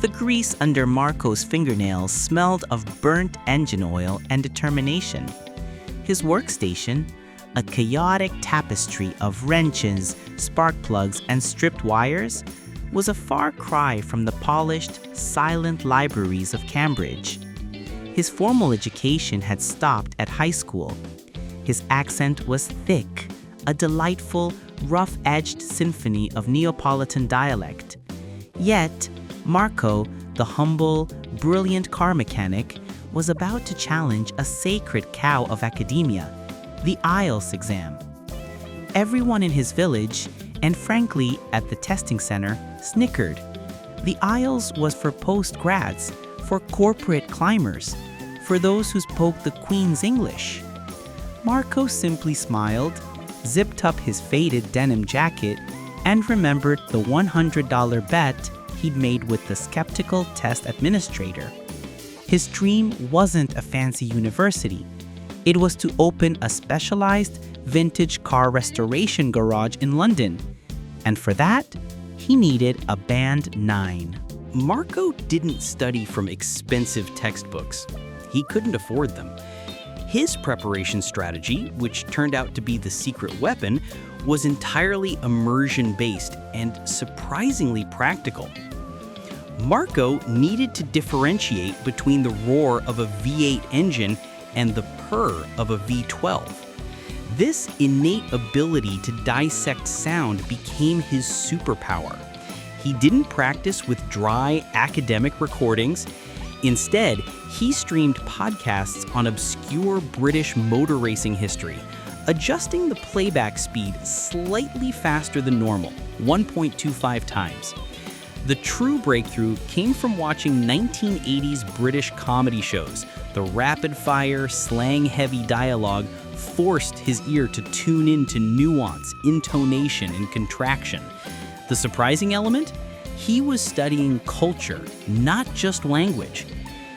The grease under Marco's fingernails smelled of burnt engine oil and determination. His workstation, a chaotic tapestry of wrenches, spark plugs, and stripped wires, was a far cry from the polished, silent libraries of Cambridge. His formal education had stopped at high school. His accent was thick, a delightful, rough-edged symphony of Neapolitan dialect. Yet, Marco, the humble, brilliant car mechanic, was about to challenge a sacred cow of academia, the IELTS exam. Everyone in his village, and frankly at the testing center, snickered. The IELTS was for post-grads, for corporate climbers, for those who spoke the Queen's English. Marco simply smiled, zipped up his faded denim jacket, and remembered the $100 bet he'd made with the skeptical test administrator. His dream wasn't a fancy university. It was to open a specialized vintage car restoration garage in London. And for that, he needed a Band 9. Marco didn't study from expensive textbooks. He couldn't afford them. His preparation strategy, which turned out to be the secret weapon, was entirely immersion-based and surprisingly practical. Marco needed to differentiate between the roar of a V8 engine and the purr of a V12. This innate ability to dissect sound became his superpower. He didn't practice with dry academic recordings. Instead, he streamed podcasts on obscure British motor racing history, adjusting the playback speed slightly faster than normal, 1.25 times. The true breakthrough came from watching 1980s British comedy shows. The rapid-fire, slang-heavy dialogue forced his ear to tune into nuance, intonation, and contraction. The surprising element? He was studying culture, not just language.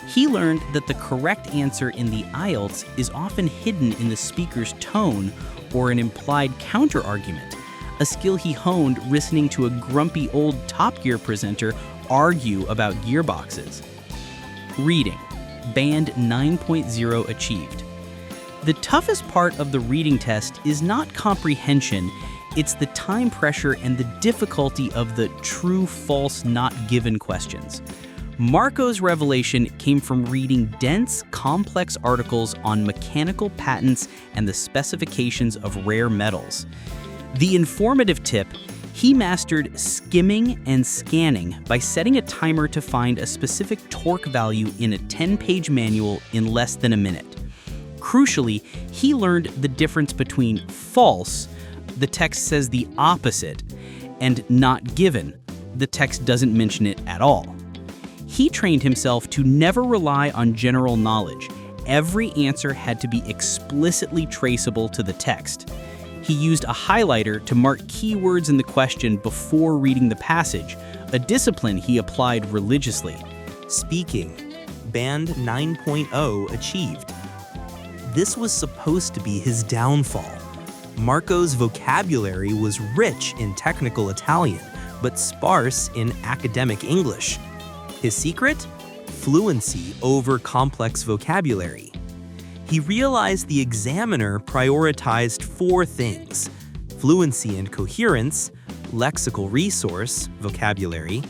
He learned that the correct answer in the IELTS is often hidden in the speaker's tone or an implied counter-argument, a skill he honed listening to a grumpy old Top Gear presenter argue about gearboxes. Reading. Band 9.0 achieved. The toughest part of the reading test is not comprehension, it's the time pressure and the difficulty of the true, false, not given questions. Marco's revelation came from reading dense, complex articles on mechanical patents and the specifications of rare metals. The informative tip: he mastered skimming and scanning by setting a timer to find a specific torque value in a 10-page manual in less than a minute. Crucially, he learned the difference between false, the text says the opposite, and not given, the text doesn't mention it at all. He trained himself to never rely on general knowledge. Every answer had to be explicitly traceable to the text. He used a highlighter to mark keywords in the question before reading the passage, a discipline he applied religiously. Speaking. Band 9.0 achieved. This was supposed to be his downfall. Marco's vocabulary was rich in technical Italian, but sparse in academic English. His secret? Fluency over complex vocabulary. He realized the examiner prioritized 4 things: fluency and coherence, lexical resource, vocabulary,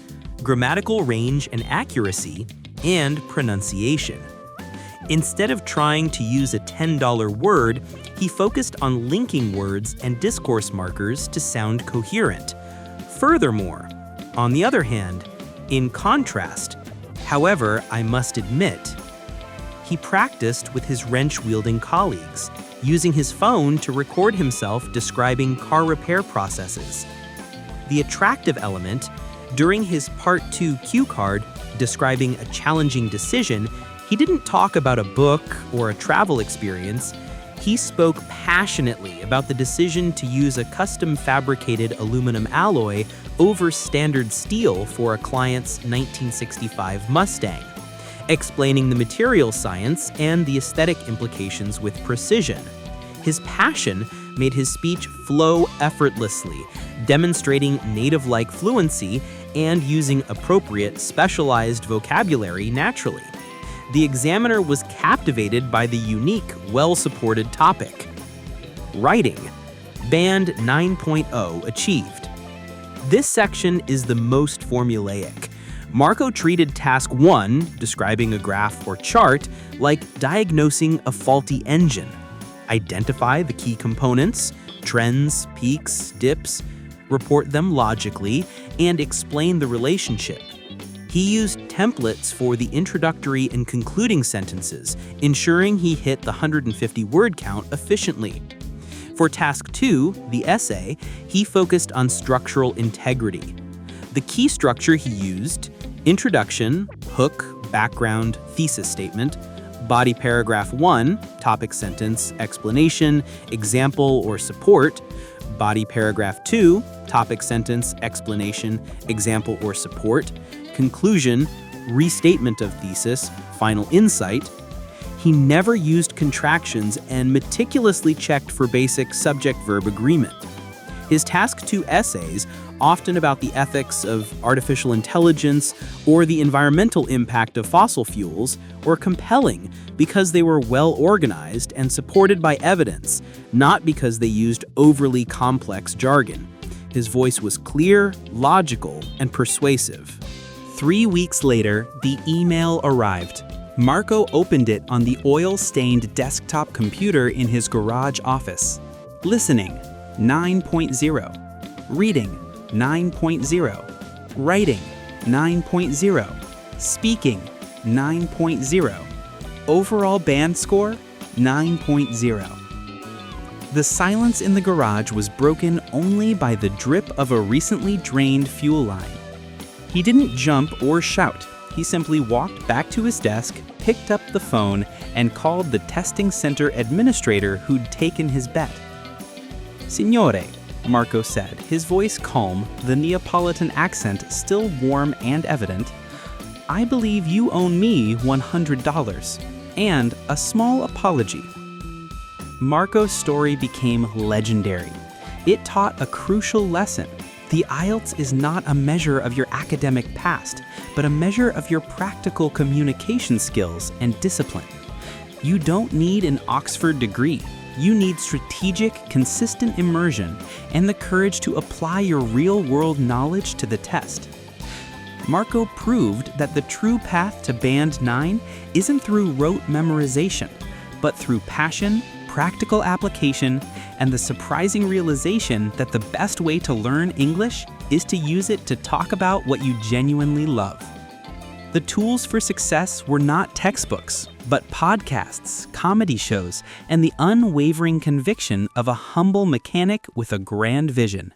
grammatical range and accuracy, and pronunciation. Instead of trying to use a $10 word, he focused on linking words and discourse markers to sound coherent. Furthermore, on the other hand, in contrast, however, I must admit, he practiced with his wrench-wielding colleagues, using his phone to record himself describing car repair processes. The attractive element, during his Part 2 cue card describing a challenging decision, he didn't talk about a book or a travel experience. He spoke passionately about the decision to use a custom-fabricated aluminum alloy over standard steel for a client's 1965 Mustang, explaining the material science and the aesthetic implications with precision. His passion made his speech flow effortlessly, demonstrating native-like fluency and using appropriate, specialized vocabulary naturally. The examiner was captivated by the unique, well-supported topic. Writing. Band 9.0 achieved. This section is the most formulaic. Marco treated task 1, describing a graph or chart, like diagnosing a faulty engine. Identify the key components, trends, peaks, dips, report them logically, and explain the relationship. He used templates for the introductory and concluding sentences, ensuring he hit the 150-word count efficiently. For task 2, the essay, he focused on structural integrity. The key structure he used: introduction, hook, background, thesis statement, body paragraph 1, topic sentence, explanation, example or support, body paragraph 2, topic sentence, explanation, example or support, conclusion, restatement of thesis, final insight. He never used contractions and meticulously checked for basic subject-verb agreement. His task 2 essays, often about the ethics of artificial intelligence or the environmental impact of fossil fuels, were compelling because they were well organized and supported by evidence, not because they used overly complex jargon. His voice was clear, logical, and persuasive. 3 weeks later, the email arrived. Marco opened it on the oil-stained desktop computer in his garage office. Listening, 9.0. Reading, 9.0. Writing, 9.0. Speaking, 9.0. Overall band score, 9.0. The silence in the garage was broken only by the drip of a recently drained fuel line. He didn't jump or shout. He simply walked back to his desk, picked up the phone, and called the testing center administrator who'd taken his bet. "Signore," Marco said, his voice calm, the Neapolitan accent still warm and evident, "I believe you owe me $100 and a small apology." Marco's story became legendary. It taught a crucial lesson. The IELTS is not a measure of your academic past, but a measure of your practical communication skills and discipline. You don't need an Oxford degree. You need strategic, consistent immersion and the courage to apply your real-world knowledge to the test. Marco proved that the true path to Band 9 isn't through rote memorization, but through passion, practical application, and the surprising realization that the best way to learn English is to use it to talk about what you genuinely love. The tools for success were not textbooks, but podcasts, comedy shows, and the unwavering conviction of a humble mechanic with a grand vision.